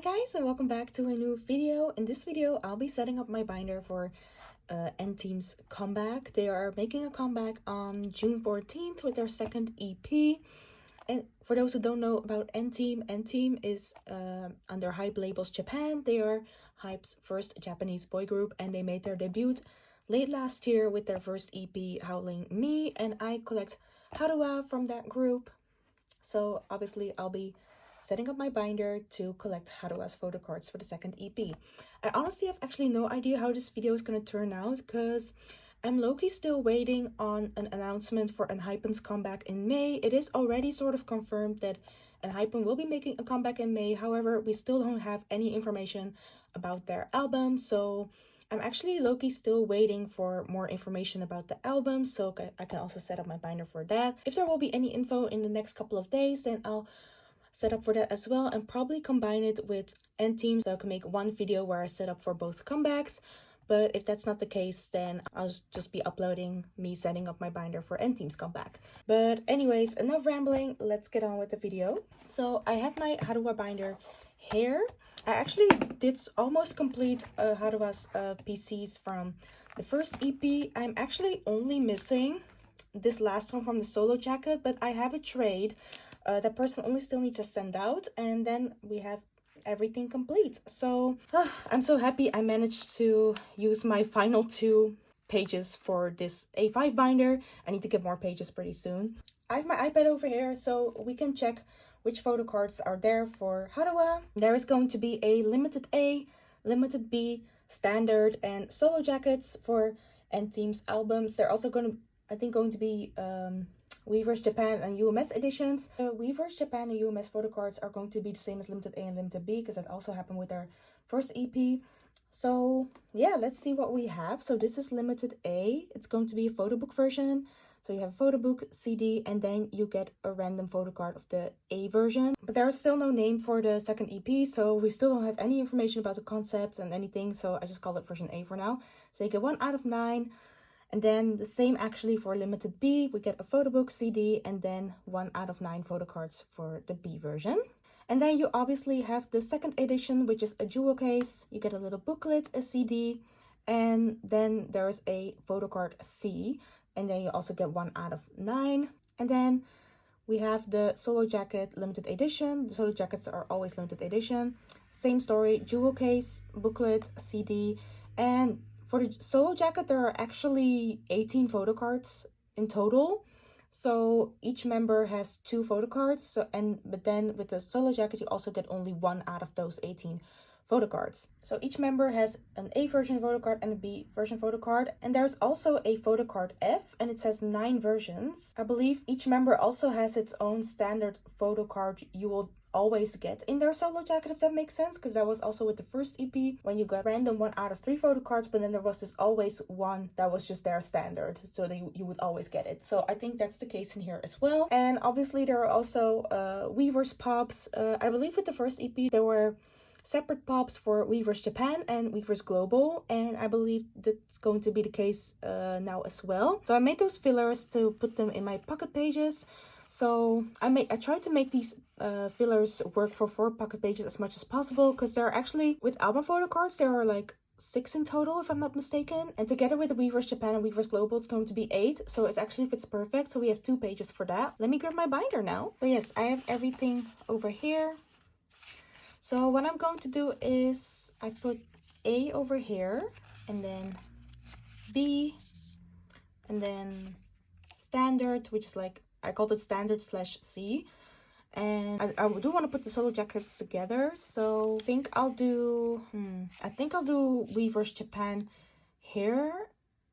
guys, and welcome back to a new video. In this video I'll be setting up my binder for Endteam's comeback. They are making a comeback on June 14th with their second EP. And for those who don't know about Endteam is under Hype Labels Japan. They are Hype's first Japanese boy group, and they made their debut late last year with their first EP, Howling Me, and I collect Haruwa from that group. So obviously I'll be setting up my binder to collect Haruwa's photo cards for the second EP. I honestly have actually no idea how this video is going to turn out, because I'm low-key still waiting on an announcement for Enhypen's comeback in May. It is already sort of confirmed that Enhypen will be making a comeback in May. However, we still don't have any information about their album, so I'm actually low-key still waiting for more information about the album, so I can also set up my binder for that. If there will be any info in the next couple of days, then I'll set up for that as well, and probably combine it with Endteam, so I can make one video where I set up for both comebacks. But if that's not the case, then I'll just be uploading me setting up my binder for Endteam's comeback. But anyways, enough rambling, let's get on with the video. So I have my Haruwa binder here. I actually did almost complete Haruwa's PCs from the first EP. I'm actually only missing this last one from the solo jacket, but I have a trade. That person only still needs to send out, and then we have everything complete. So I'm so happy I managed to use my final 2 pages for this A5 binder. I need to get more pages pretty soon. I have my iPad over here, so we can check which photo cards are there for Haruwa. There is going to be a limited A, limited B, standard, and solo jackets for Endteam's albums. They're also going to be Weverse Japan and UMS editions. The Weverse Japan and UMS photo cards are going to be the same as limited A and limited B, because that also happened with our first EP. So yeah, let's see what we have. So this is limited A. It's going to be a photo book version. So you have a photo book, CD, and then you get a random photo card of the A version. But there is still no name for the second EP, so we still don't have any information about the concepts and anything. So I just call it version A for now. So you get 1 out of 9. And then the same actually for limited B, we get a photo book, CD, and then 1 out of 9 photo cards for the B version. And then you obviously have the second edition, which is a jewel case. You get a little booklet, a CD, and then there's a photo card C, and then you also get 1 out of 9. And then we have the solo jacket limited edition. The solo jackets are always limited edition. Same story, jewel case, booklet, CD, and for the solo jacket, there are actually 18 photo cards in total. So each member has 2 photo cards. But then with the solo jacket, you also get only 1 out of those 18 photo cards. So each member has an A version photo card and a B version photo card. And there's also a photo card F, and it says 9 versions. I believe each member also has its own standard photo card you will always get in their solo jacket, if that makes sense, because that was also with the first EP when you got random 1 out of 3 photo cards, but then there was this always one that was just their standard, so that you would always get it. So I think that's the case in here as well. And obviously there are also Weverse pops. I believe with the first EP there were separate pops for Weverse Japan and Weverse Global, and I believe that's going to be the case now as well. So I made those fillers to put them in my pocket pages. So I tried to make these fillers work for 4 pocket pages as much as possible, because there are actually, with album photo cards, there are like 6 in total, if I'm not mistaken. And together with the Weverse Japan and Weverse Global, it's going to be 8. So it actually fits perfect. So we have 2 pages for that. Let me grab my binder now. So yes, I have everything over here. So what I'm going to do is I put A over here, and then B, and then standard, which is like, I called it standard / C. And I do want to put the solo jackets together. So I think I'll do, Weverse Japan here.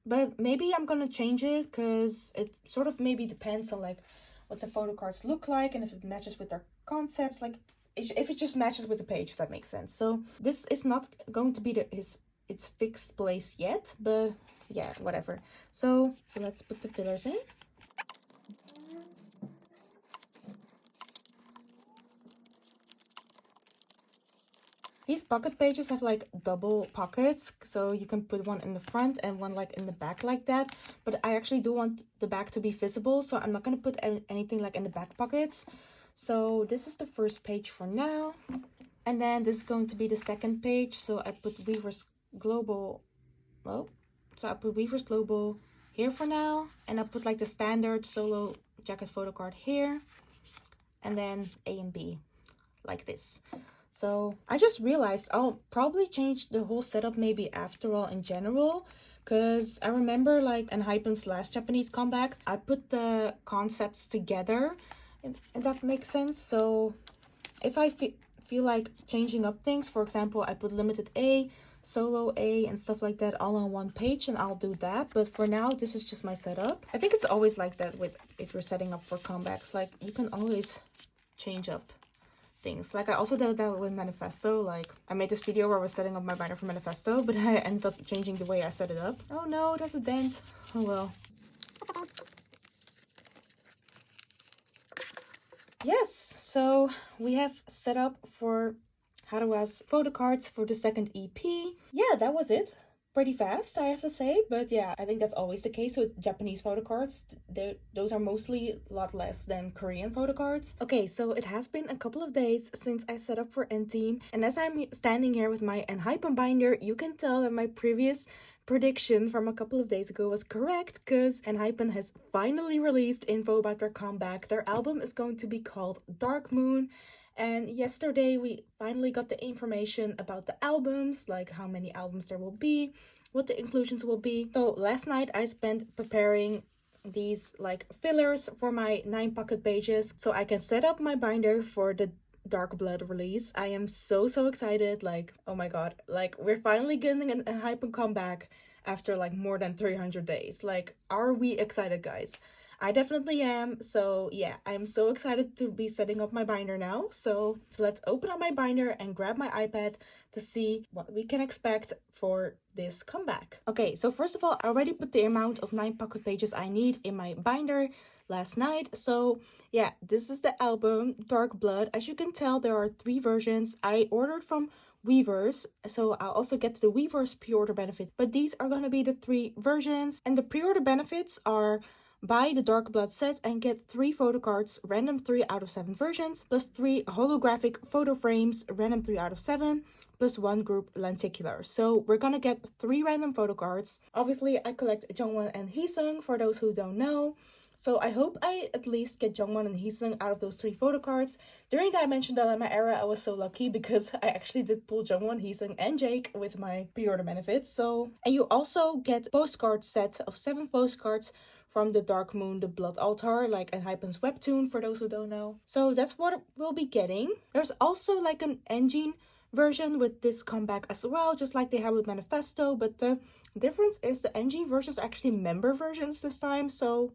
But maybe I'm going to change it, because it sort of maybe depends on like what the photo cards look like, and if it matches with their concepts, like if it just matches with the page, if that makes sense. So this is not going to be its fixed place yet, but yeah, whatever. So let's put the fillers in. These pocket pages have like double pockets, so you can put one in the front and one like in the back like that. But I actually do want the back to be visible, so I'm not going to put anything like in the back pockets. So this is the first page for now. And then this is going to be the second page. So I put Weavers Global. Oh, so I put Weavers Global here for now. And I put like the standard solo jacket photo card here. And then A and B like this. So I just realized I'll probably change the whole setup maybe after all in general. Because I remember like Enhypen's last Japanese comeback, I put the concepts together. If that makes sense. So if I feel like changing up things, for example, I put limited A, solo A, and stuff like that all on one page, and I'll do that. But for now, this is just my setup. I think it's always like that with if you're setting up for comebacks. Like, you can always change up things. Like, I also did that with Manifesto. Like, I made this video where I was setting up my binder for Manifesto, but I ended up changing the way I set it up. Oh no, there's a dent. Oh well. Yes, so we have set up for Harua's photo cards for the second EP. Yeah, that was it. Pretty fast, I have to say, but yeah, I think that's always the case with Japanese photo cards. Those are mostly a lot less than Korean photo cards. Okay, so it has been a couple of days since I set up for Endteam, and as I'm standing here with my Enhypen binder, you can tell that my previous prediction from a couple of days ago was correct, because Enhypen has finally released info about their comeback. Their album is going to be called Dark Moon, and yesterday we finally got the information about the albums, like how many albums there will be, what the inclusions will be. So last night I spent preparing these like fillers for my 9 pocket pages so I can set up my binder for the Dark Blood release. I am so excited. Like, oh my god, like we're finally getting a Enhypen comeback after like more than 300 days. Like, are we excited, guys? I definitely am. So yeah, I'm so excited to be setting up my binder now. So let's open up my binder and grab my iPad to see what we can expect for this comeback. Okay, so first of all, I already put the amount of 9 pocket pages I need in my binder last night. So yeah, this is the album Dark Blood. As you can tell, there are 3 versions. I ordered from Weavers, so I'll also get to the Weavers pre-order benefit, but these are going to be the 3 versions, and the pre-order benefits are buy the Dark Blood set and get 3 photo cards, random 3 out of 7 versions, plus 3 holographic photo frames, random 3 out of 7, plus 1 group lenticular. So we're gonna get 3 random photo cards. Obviously, I collect Jungwon and Heesung, for those who don't know. So I hope I at least get Jungwon and Heesung out of those 3 photo cards. During the I Mentioned Dilemma era, I was so lucky because I actually did pull Jungwon, Heesung, and Jake with my pre-order benefits. So, and you also get postcard set of 7 postcards from the Dark Moon, the Blood Altar, like Enhypen's webtoon, for those who don't know. So that's what we'll be getting. There's also like an engine version with this comeback as well, just like they have with Manifesto, but the difference is the engine versions are actually member versions this time, so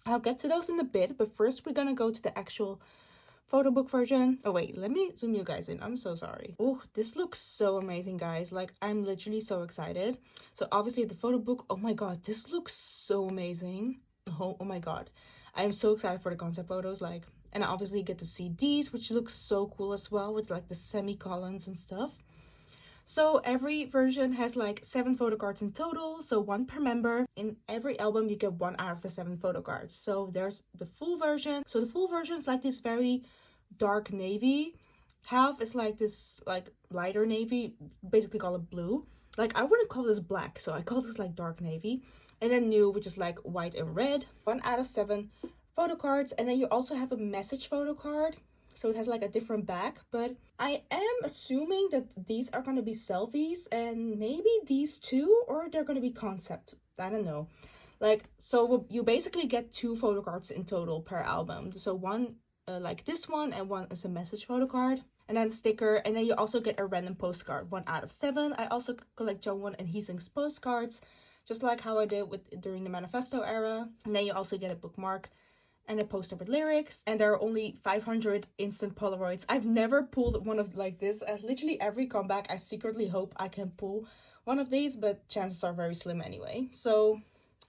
I'll get to those in a bit, but first we're gonna go to the actual photo book version. Oh wait, let me zoom you guys in. I'm so sorry. Oh, this looks so amazing, guys. Like, I'm literally so excited. So obviously the photo book, oh my god, this looks so amazing. Oh my god, I'm so excited for the concept photos. Like, and I obviously get the CDs, which looks so cool as well, with like the semicolons and stuff. So every version has like 7 photo cards in total, so 1 per member. In every album you get 1 out of the 7 photo cards. So there's the full version. So the full version is like this very dark navy. Half is like this like lighter navy, basically call it blue. Like, I wouldn't call this black, so I call this like dark navy. And then new, which is like white and red. 1 out of 7 photo cards. And then you also have a message photo card. So it has like a different back, but I am assuming that these are going to be selfies and maybe these too, or they're going to be concept. I don't know. Like, so you basically get 2 photo cards in total per album. So 1 like this one, and 1 is a message photo card, and then sticker, and then you also get a random postcard, 1 out of 7. I also collect Jungwon and Heesung's postcards, just like how I did during the Manifesto era. And then you also get a bookmark and a poster with lyrics, and there are only 500 instant Polaroids. I've never pulled one of like this. Literally every comeback I secretly hope I can pull one of these, but chances are very slim anyway. So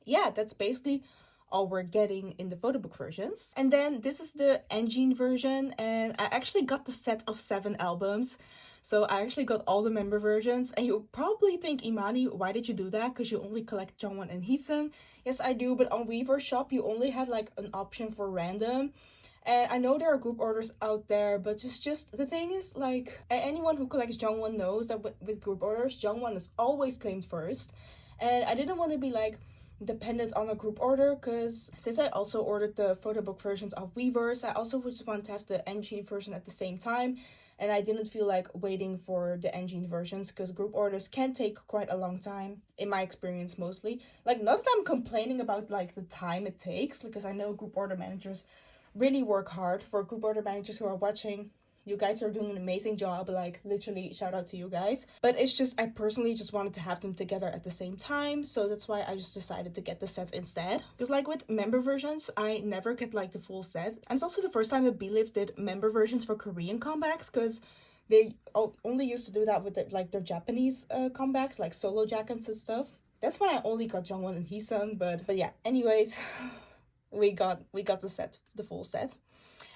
yeah, that's basically all we're getting in the photo book versions. And then this is the engine version, and I actually got the set of 7 albums. So I actually got all the member versions, and you probably think, Imani, why did you do that? Because you only collect Jungwon and Heesung. Yes, I do, but on Weaver Shop, you only had like an option for random. And I know there are group orders out there, but just the thing is, like, anyone who collects Jungwon knows that with group orders, Jungwon is always claimed first. And I didn't want to be like dependent on a group order, because since I also ordered the photo book versions of Weverse, I also just wanted to have the engine version at the same time. And I didn't feel like waiting for the engine versions, because group orders can take quite a long time, in my experience mostly. Like, not that I'm complaining about like the time it takes, because I know group order managers really work hard. For group order managers who are watching, you guys are doing an amazing job, like literally shout out to you guys. But it's just, I personally just wanted to have them together at the same time, so that's why I just decided to get the set instead. Because like with member versions, I never get like the full set, and it's also the first time that Believe did member versions for Korean comebacks, because they only used to do that with like their Japanese comebacks, like solo jackets and stuff. That's when I only got Jungwon and Heesung, but yeah, anyways, we got the set, the full set.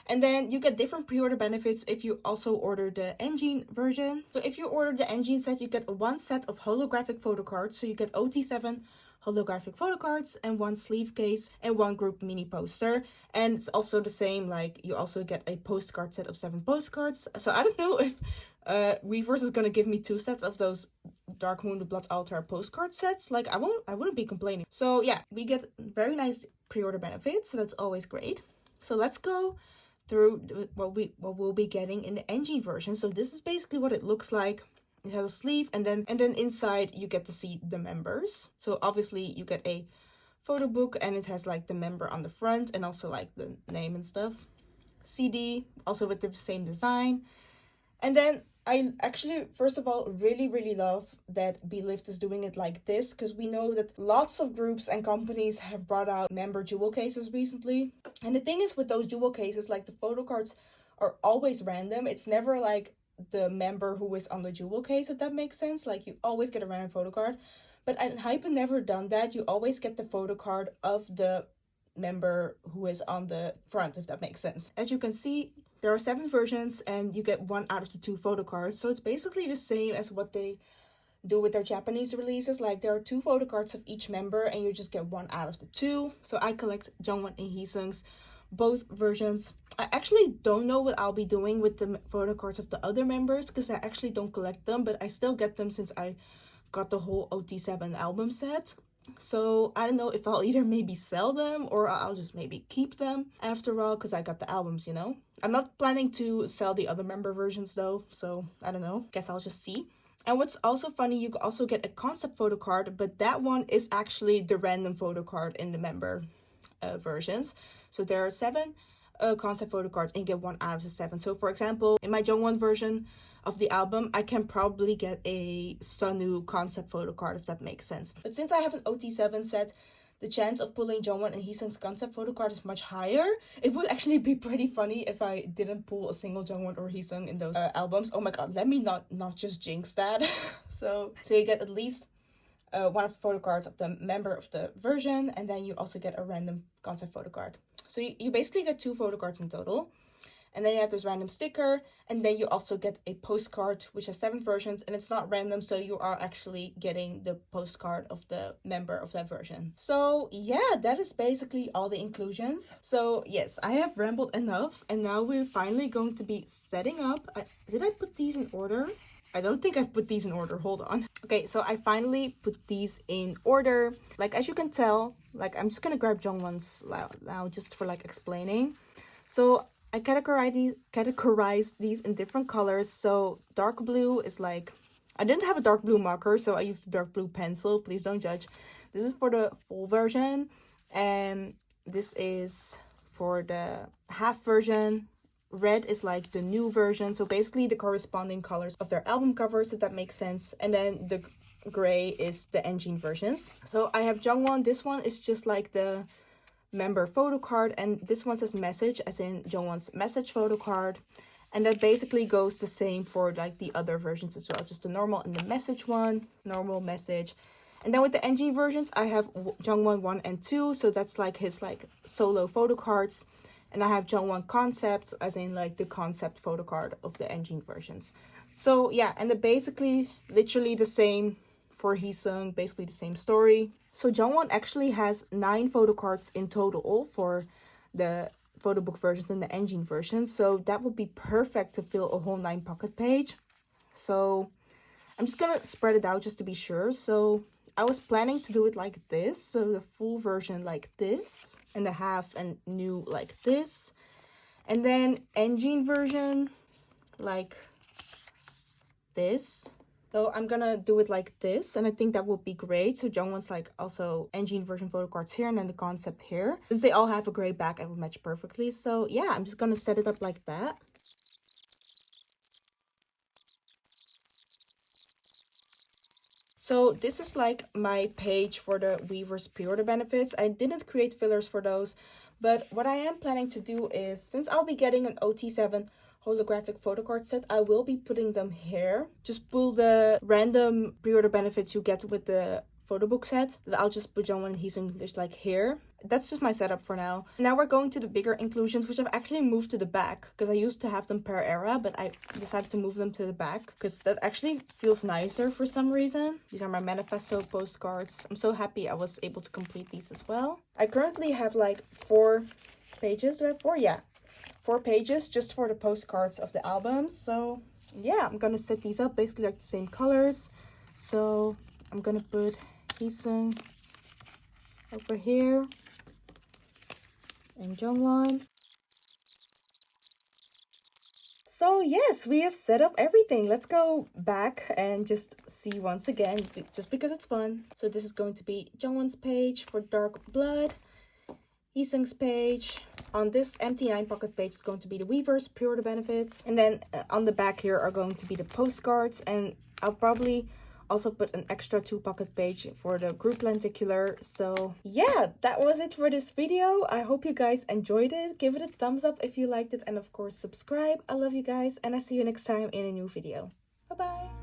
And then you get different pre-order benefits if you also order the engine version. So if you order the engine set, you get one set of holographic photo cards. So you get OT7 holographic photo cards and one sleeve case and one group mini poster. And it's also the same, like you also get a postcard set of 7 postcards. So I don't know if Weverse is gonna give me 2 sets of those Dark Moon the Blood Altar postcard sets. Like I wouldn't be complaining. So yeah, we get very nice pre-order benefits, so that's always great. So let's go through what we'll be getting in the engine version. So this is basically what it looks like. It has a sleeve, and then inside you get to see the members. So obviously you get a photo book, and it has like the member on the front and also like the name and stuff. CD also with the same design. And then I actually, first of all, really love that Belift is doing it like this, because we know that lots of groups and companies have brought out member jewel cases recently. And the thing is with those jewel cases, like the photo cards are always random. It's never like the member who is on the jewel case, if that makes sense. Like you always get a random photo card. But Enhypen never done that. You always get the photo card of the member who is on the front, if that makes sense. As you can see, there are 7 versions and you get 1 out of the 2 photo cards. So it's basically the same as what they do with their Japanese releases. Like there are 2 photo cards of each member and you just get 1 out of the 2. So I collect Jungwon and Heesung's both versions. I actually don't know what I'll be doing with the photo cards of the other members, because I actually don't collect them, but I still get them since I got the whole OT7 album set. So I don't know if I'll either maybe sell them or I'll just maybe keep them after all, because I got the albums, you know. I'm not planning to sell the other member versions though, so I don't know. Guess I'll just see. And what's also funny, you can also get a concept photo card, but that one is actually the random photo card in the member versions. So there are 7 concept photo cards and you get 1 out of the 7. So for example, in my Jungwon version of the album, I can probably get a Sunwoo concept photo card, if that makes sense. But since I have an OT7 set, the chance of pulling Jungwon and Heesung's concept photo card is much higher. It would actually be pretty funny if I didn't pull a single Jungwon or Heesung in those albums. Oh my god, let me not just jinx that. so you get at least 1 of the photo cards of the member of the version, and then you also get a random concept photo card. So you basically get 2 photo cards in total. And then you have this random sticker, and then you also get a postcard, which has 7 versions, and it's not random, so you are actually getting the postcard of the member of that version. So yeah, that is basically all the inclusions. So yes, I have rambled enough, and now we're finally going to be setting up. Did I put these in order? I don't think I've put these in order. Hold on. Okay, so I finally put these in order. Like, as you can tell, like, I'm just gonna grab Jungwon's now just for like explaining. So I categorize these in different colors. So dark blue is like, I didn't have a dark blue marker, so I used a dark blue pencil. Please don't judge. This is for the full version, and this is for the half version. Red is like the new version, so basically the corresponding colors of their album covers, if that makes sense. And then the gray is the engine versions. So I have Jungwon. This one is just like the member photo card, and this one says message, as in Jungwon's message photo card. And that basically goes the same for like the other versions as well, just the normal and the message one, normal, message. And then with the NG versions, I have Jungwon 1 and 2, so that's like his like solo photo cards. And I have Jungwon concept, as in like the concept photo card of the engine versions. So yeah, and they're basically literally the same for Heesung, basically the same story. So Jungwon actually has 9 photo cards in total for the photo book versions than the Engine version. So that would be perfect to fill a whole 9 pocket page. So I'm just gonna spread it out just to be sure. So I was planning to do it like this. So the full version like this, and the half and new like this. And then Engine version like this. So I'm gonna do it like this, and I think that would be great. So John wants like also Engine version photo cards here and then the concept here. Since they all have a gray back, it would match perfectly. So yeah, I'm just gonna set it up like that. So this is like my page for the Weavers pre-order benefits. I didn't create fillers for those, but what I am planning to do is, since I'll be getting an OT7 holographic photo card set, I will be putting them here. Just pull the random pre-order benefits you get with the photo book set. I'll just put John and he's English like here. That's just my setup for now. Now we're going to the bigger inclusions, which I've actually moved to the back because I used to have them per era, but I decided to move them to the back because that actually feels nicer for some reason. These are my manifesto postcards. I'm so happy I was able to complete these as well. I currently have like 4 pages. Do I have 4? Yeah. 4 pages just for the postcards of the albums. So yeah, I'm gonna set these up basically like the same colors. So I'm gonna put Heesung over here and Jongwon. So yes, we have set up everything. Let's go back and just see once again, just because it's fun. So this is going to be Jongwon's page for Dark Blood. Heesung's page. On this empty 9 pocket page is going to be the Weavers pre-order benefits. And then on the back here are going to be the postcards. And I'll probably also put an extra 2 pocket page for the group lenticular. So yeah, that was it for this video. I hope you guys enjoyed it. Give it a thumbs up if you liked it. And of course, subscribe. I love you guys. And I see you next time in a new video. Bye-bye.